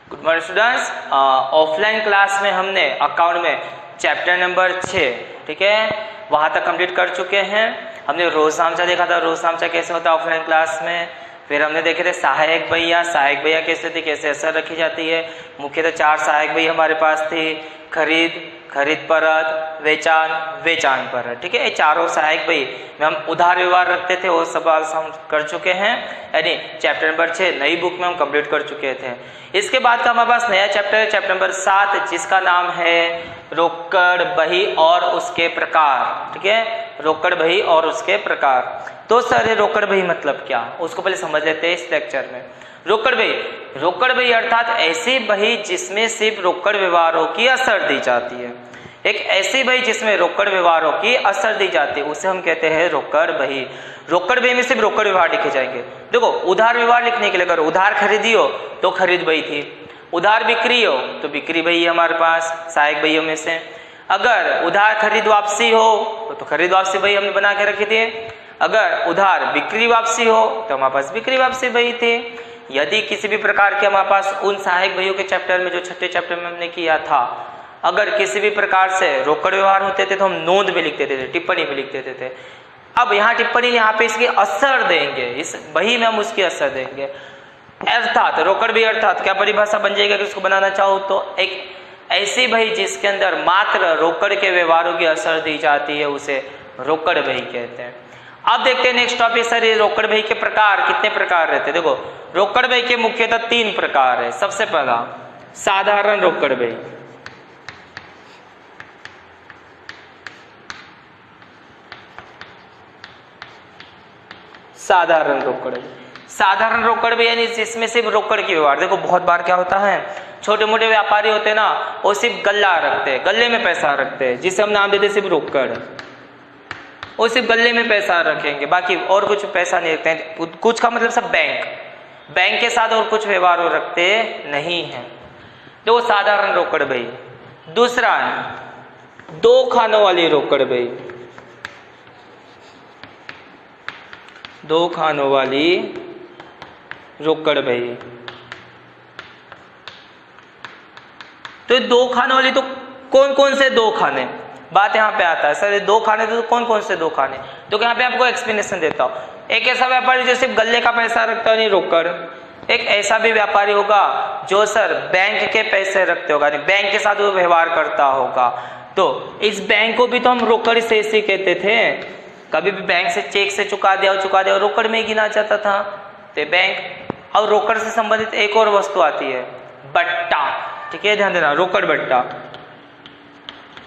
Good morning students. Offline class में हमने account में चैप्टर नंबर 6 ठीक है वहां तक कंप्लीट कर चुके हैं। हमने रोज सामचा देखा था, रोज सामचा कैसे होता है ऑफलाइन क्लास में। फिर हमने देखे थे सहायक भैया, सहायक भैया कैसे थे, कैसे असर रखी जाती है। मुख्यतः 4 सहायक भैया हमारे पास थी, खरीद, खरीद परत, वेचान, वेचान परत। ठीक है, ये चारों सहायक भाई में हम उधार व्यवहार रखते थे, वो सब हम कर चुके हैं। यानी चैप्टर नंबर 6 नई बुक में हम कंप्लीट कर चुके थे। इसके बाद का हमारे पास नया चैप्टर है, चैप्टर नंबर 7, जिसका नाम है रोकड़ बही और उसके प्रकार। ठीक है, रोकड़ बही और उसके प्रकार। तो सर रोकड़ बही मतलब क्या, उसको पहले समझ लेते हैं इस लेक्चर में। रोकड़ बही अर्थात ऐसी बही जिसमें सिर्फ रोकड़ व्यवहारों की असर दी जाती है। एक ऐसी बही जिसमें रोकड़ व्यवहारों की असर दी जाती है उसे हम कहते हैं रोकड़ बही। रोकड़ बही में सिर्फ रोकड़ व्यवहार लिखे जाएंगे। देखो, उधार व्यवहार लिखने के लिए अगर उधार खरीदी हो तो खरीद बही थी, उधार बिक्री हो तो बिक्री बही है हमारे पास सहायक बहियों में से। अगर उधार खरीद वापसी हो तो खरीद वापसी बही हमने बना के रखी थी। अगर उधार बिक्री वापसी हो तो हमारे पास बिक्री वापसी बही थी। यदि किसी भी प्रकार के हमारे पास उन सहायक बहियों के चैप्टर में जो छठे चैप्टर में हमने किया था, अगर किसी भी प्रकार से रोकड़ व्यवहार होते थे तो हम नोंद में लिख देते थे, टिप्पणी में लिख देते थे। अब यहाँ टिप्पणी यहाँ पे इसकी असर देंगे, इस बही में हम उसकी असर देंगे। अर्थात रोकड़ बही अर्थात क्या परिभाषा बन जाएगा कि उसको बनाना चाहो तो एक ऐसी बही जिसके अंदर मात्र रोकड़ के व्यवहारों की असर दी जाती है उसे रोकड़ बही कहते हैं। अब देखते हैं नेक्स्ट टॉपिक सर, ये रोकड़ बही के प्रकार कितने प्रकार रहते हैं। देखो, रोकड़ बही के मुख्यतः 3 प्रकार है। सबसे पहला साधारण रोकड़ बही। साधारण रोकड़ बही, साधारण रोकड़ बही यानी जिसमें सिर्फ रोकड़ की व्यवहार। देखो बहुत बार क्या होता है, छोटे मोटे व्यापारी होते हैं ना, वो सिर्फ गल्ला रखते हैं, गले में पैसा रखते हैं, जिसे हम नाम देते सिर्फ रोकड़। वो सिर्फ गले में पैसा रखेंगे, बाकी और कुछ पैसा नहीं रखते हैं। कुछ का मतलब सब बैंक के साथ और कुछ व्यवहार रखते नहीं है। तो वो साधारण रोकड़ बही। दूसरा है 2 खानों वाली रोकड़ बही। 2 खानों वाली रोकड़ बही। तो 2 खानों वाली तो कौन कौन से 2 खाने, बात यहाँ पे आता है सर ये 2 खाने तो कौन कौन से 2 खाने। तो यहाँ पे आपको एक्सप्लेनेशन देता हूँ। एक ऐसा व्यापारी जो सिर्फ गले का पैसा रखता है, नहीं रोकड़। एक ऐसा भी व्यापारी होगा जो सर बैंक के पैसे रखते होगा, नहीं बैंक के साथ वो व्यवहार करता होगा। तो इस बैंक को भी तो हम रोकड़ से ऐसे कहते थे। कभी भी बैंक से चेक से चुका दिया रोकड़ में गिना जाता था तो बैंक। और रोकड़ से संबंधित एक और वस्तु आती है बट्टा। ठीक है, ध्यान देना, रोकड़ बट्टा।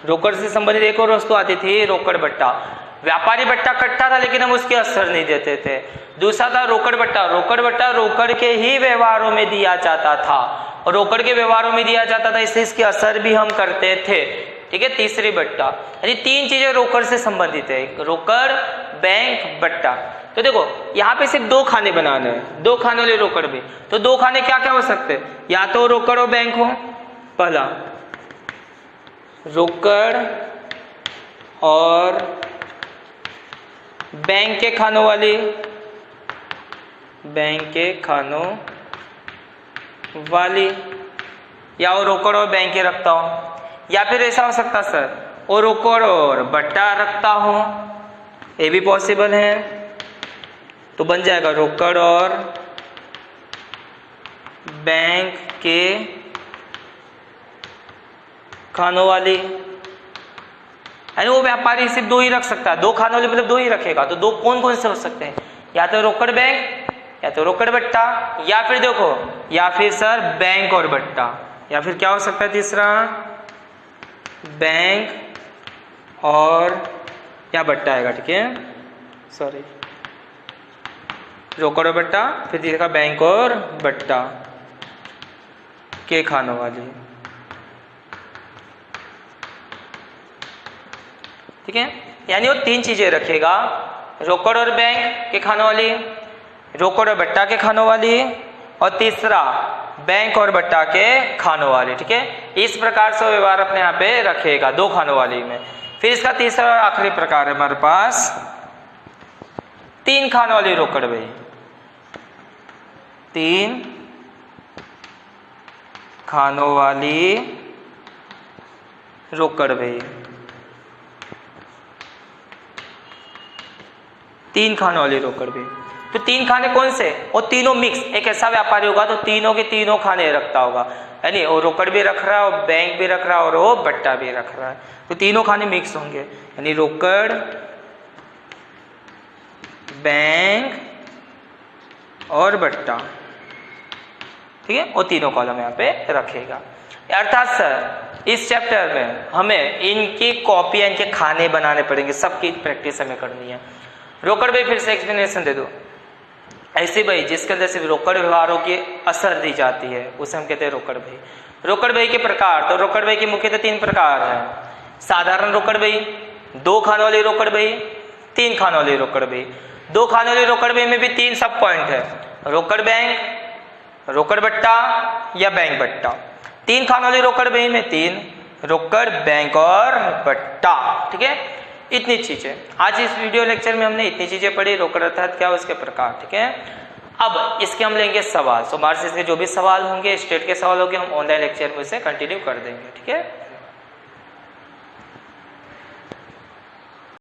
रोकड़ से संबंधित एक और वस्तु आती थी रोकड़ बट्टा। व्यापारी बट्टा कटता था लेकिन हम उसके असर नहीं देते थे। दूसरा था रोकड़ बट्टा। रोकड़ बट्टा रोकड़ के ही व्यवहारों में दिया जाता था और रोकड़ के व्यवहारों में दिया जाता था इसलिए इसके असर भी हम करते थे। ठीक है, तीसरी बट्टा। यानी 3 चीजें रोकड़ से संबंधित है, रोकड़, बैंक, बट्टा। तो देखो यहाँ पे सिर्फ 2 खाने बनाने हैं, 2 खाने वाले रोकड़ भी। तो 2 खाने क्या क्या हो सकते हैं, या तो रोकड़ और बैंक हो। पहला रोकड़ और बैंक के खानों वाली, बैंक के खानों वाली, या वो रोकड़ और बैंक के रखता हो। या फिर ऐसा हो सकता सर वो रोकड़ और बट्टा रखता हो, ये भी पॉसिबल है। तो बन जाएगा रोकड़ और बैंक के खानों वाली। यानी वो व्यापारी सिर्फ 2 ही रख सकता है, 2 खानों वाली मतलब 2 ही रखेगा। तो 2 कौन कौन से हो सकते हैं, या तो रोकड़ बैंक, या तो रोकड़ बट्टा, या फिर देखो या फिर सर बैंक और बट्टा, या फिर क्या हो सकता है तीसरा बैंक और या बट्टा आएगा। ठीक है, सॉरी, रोकड़ और बट्टा, फिर तीसरा बैंक और बट्टा के खानों वाली। ठीक है, यानी वो 3 चीजें रखेगा, रोकड़ और बैंक के खानों वाली, रोकड़ और बट्टा के खानों वाली, और तीसरा बैंक और बट्टा के खानों वाली। ठीक है, इस प्रकार से व्यवहार अपने यहाँ पे रखेगा 2 खानों वाली में। फिर इसका तीसरा और आखिरी प्रकार है हमारे पास 3 खानों वाली रोकड़ बही। 3 खानों वाली रोकड़ बही, 3 खानों वाली रोकड़ बही। तो 3 खाने कौन से? और तीनों मिक्स। एक ऐसा व्यापारी होगा तो तीनों के तीनों खाने रखता होगा, यानी वो रोकड़ भी रख रहा है और बैंक भी रख रहा है और वो बट्टा भी रख रहा है, तो तीनों खाने मिक्स होंगे, यानी रोकड़, बैंक और बट्टा, ठीक है, वो तीनों कॉलम यहाँ पे रखेगा। अर्थात सर इस चैप्टर में हमें इनकी कॉपी, इनके खाने बनाने पड़ेंगे, सबकी प्रैक्टिस हमें करनी है। रोकड़ बही फिर से एक्सप्लेनेशन दे दो। ऐसी बही जिसके अंदर सिर्फ रोकड़ व्यवहारों की असर दी जाती है उसे हम कहते हैं रोकड़ बही। रोकड़ बही के प्रकार, तो रोकड़ बही के मुख्यतः 3 प्रकार है। साधारण रोकड़ बही, 2 खानों वाली रोकड़ बही, 3 खानों वाली रोकड़ बही। 2 खानों वाली रोकड़ बही में भी 3 सब पॉइंट है, रोकड़ बैंक, रोकड़ बट्टा या बैंक बट्टा। 3 खानों वाली रोकड़ बही में 3, रोकड़, बैंक और बट्टा, ठीक है। इतनी चीजें आज इस वीडियो लेक्चर में हमने इतनी चीजें पढ़ी, रोकड़ अर्थात क्या, उसके प्रकार, ठीक है। अब इसके हम लेंगे सवाल, सोमवार से इसके जो भी सवाल होंगे, स्टेट के सवाल होंगे, हम ऑनलाइन लेक्चर में उसे कंटिन्यू कर देंगे, ठीक है।